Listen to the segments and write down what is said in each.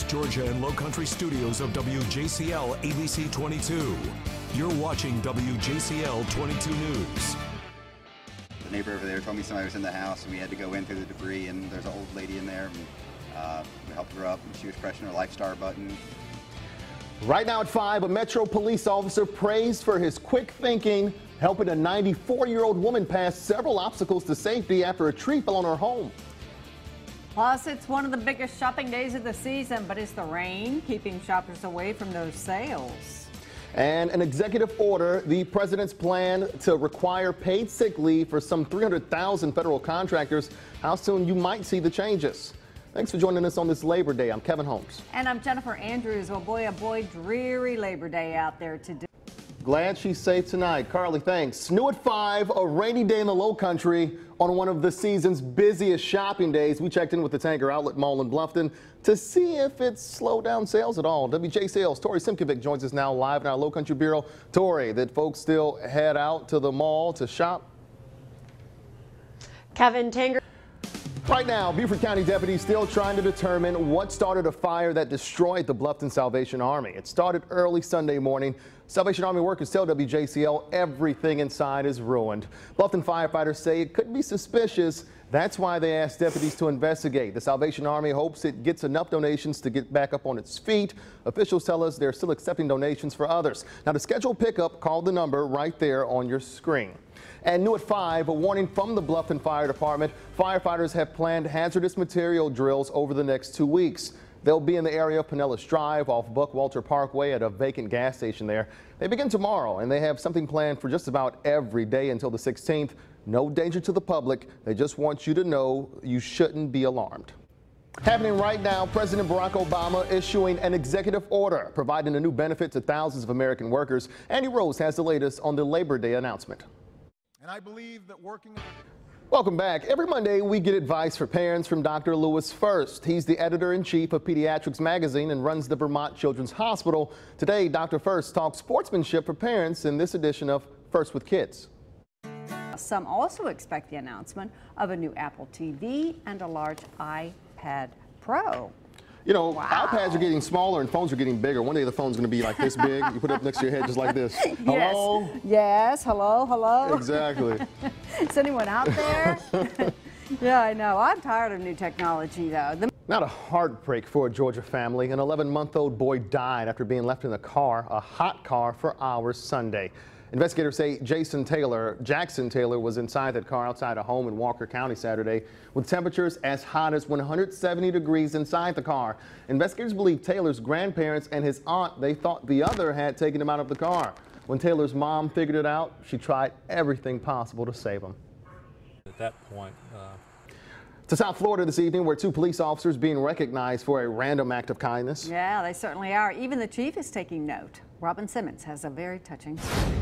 Georgia and Low Country studios of WJCL ABC 22. You're watching WJCL 22 News. The neighbor over there told me somebody was in the house and we had to go in through the debris, and there's an old lady in there, and we helped her up, and she was pressing her Life Star button. Right now at 5, a Metro police officer praised for his quick thinking, helping a 94-year-old woman pass several obstacles to safety after a tree fell on her home. Plus, it's one of the biggest shopping days of the season, but is the rain keeping shoppers away from those sales? And an executive order, the president's plan to require paid sick leave for some 300,000 federal contractors. How soon you might see the changes. Thanks for joining us on this Labor Day. I'm Kevin Holmes. And I'm Jennifer Andrews. Well, boy, dreary Labor Day out there today. Glad she's safe tonight. Carly, thanks. New at 5, a rainy day in the Low Country on one of the season's busiest shopping days. We checked in with the Tanger Outlet Mall in Bluffton to see if it's slowed down sales at all. WJCL's Tori Simkovic joins us now live in our Low Country Bureau. Tori, did folks still head out to the mall to shop? Kevin, Tanger. Right now, Beaufort County deputies still trying to determine what started a fire that destroyed the Bluffton Salvation Army. It started early Sunday morning. Salvation Army workers tell WJCL everything inside is ruined. Bluffton firefighters say it could be suspicious. That's why they asked deputies to investigate. The Salvation Army hopes it gets enough donations to get back up on its feet. Officials tell us they're still accepting donations for others. Now, to schedule pickup, call the number right there on your screen. And new at 5, a warning from the Bluffton Fire Department. Firefighters have planned hazardous material drills over the next 2 weeks. They'll be in the area of Pinellas Drive off Buckwalter Parkway at a vacant gas station there. They begin tomorrow, and they have something planned for just about every day until the 16th. No danger to the public. They just want you to know you shouldn't be alarmed. Happening right now, President Barack Obama issuing an executive order providing a new benefit to thousands of American workers. Andy Rose has the latest on the Labor Day announcement. And I believe that working... Welcome back. Every Monday, we get advice for parents from Dr. Louis First. He's the editor-in-chief of Pediatrics Magazine and runs the Vermont Children's Hospital. Today, Dr. First talks sportsmanship for parents in this edition of First with Kids. Some also expect the announcement of a new Apple TV and a large iPad Pro. You know, Wow. iPads are getting smaller and phones are getting bigger. One day the phone's going to be like this big. You put it up next to your head just like this. Hello? Yes. Hello. Hello. Exactly. Is anyone out there? Yeah, I know. I'm tired of new technology, though. Not a heartbreak for a Georgia family. An 11-month-old boy died after being left in a car, a hot car, for hours Sunday. Investigators say Jackson Taylor was inside that car outside a home in Walker County Saturday with temperatures as hot as 170 degrees inside the car. Investigators believe Taylor's grandparents and his aunt, they thought the other had taken him out of the car. When Taylor's mom figured it out, she tried everything possible to save him. At that point, To South Florida this evening, where 2 police officers being recognized for a random act of kindness. Yeah, they certainly are. Even the chief is taking note. Robin Simmons has a very touching story.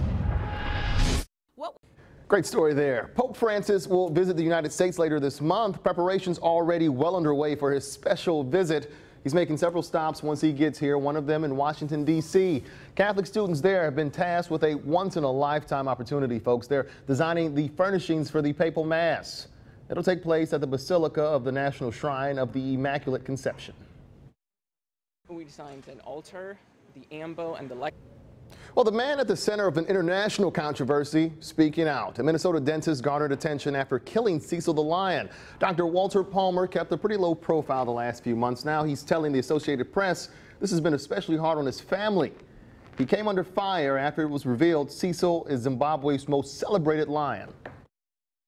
Great story there. Pope Francis will visit the United States later this month. Preparations already well underway for his special visit. He's making several stops once he gets here, one of them in Washington, D.C. Catholic students there have been tasked with a once-in-a-lifetime opportunity, folks. They're designing the furnishings for the papal mass. It'll take place at the Basilica of the National Shrine of the Immaculate Conception. We designed an altar, the ambo, and the lectern. Well, the man at the center of an international controversy speaking out. A Minnesota dentist garnered attention after killing Cecil the lion. Dr. Walter Palmer kept a pretty low profile the last few months. Now he's telling the Associated Press this has been especially hard on his family. He came under fire after it was revealed Cecil is Zimbabwe's most celebrated lion.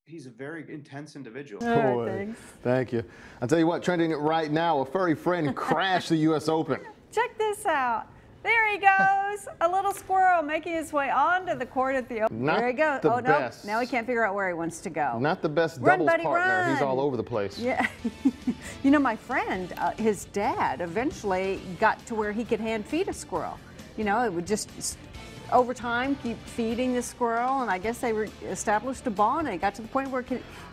He's a very intense individual. Thanks. Thank you. I'll tell you what, trending right now, a furry friend crashed the U.S. Open. Check this out. There he goes, a little squirrel making his way onto the court at the Open. There he goes. The oh, best. no, now he can't figure out where he wants to go. Not the best Run, doubles buddy, partner. run. He's all over the place. Yeah. You know, my friend, his dad eventually got to where he could hand feed a squirrel. You know, it would just, over time, keep feeding the squirrel, and I guess they established a bond, and it got to the point where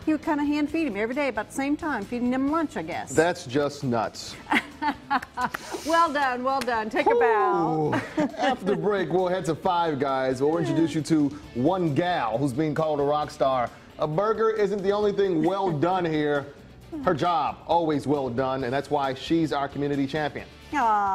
he would kind of hand feed him every day about the same time, feeding him lunch, I guess. That's just nuts. Well done, well done. Take a bow. After the break, we'll head to Five Guys. We'll introduce you to one gal who's being called a rock star. A burger isn't the only thing well done here. Her job, always well done, and that's why she's our community champion. Aw.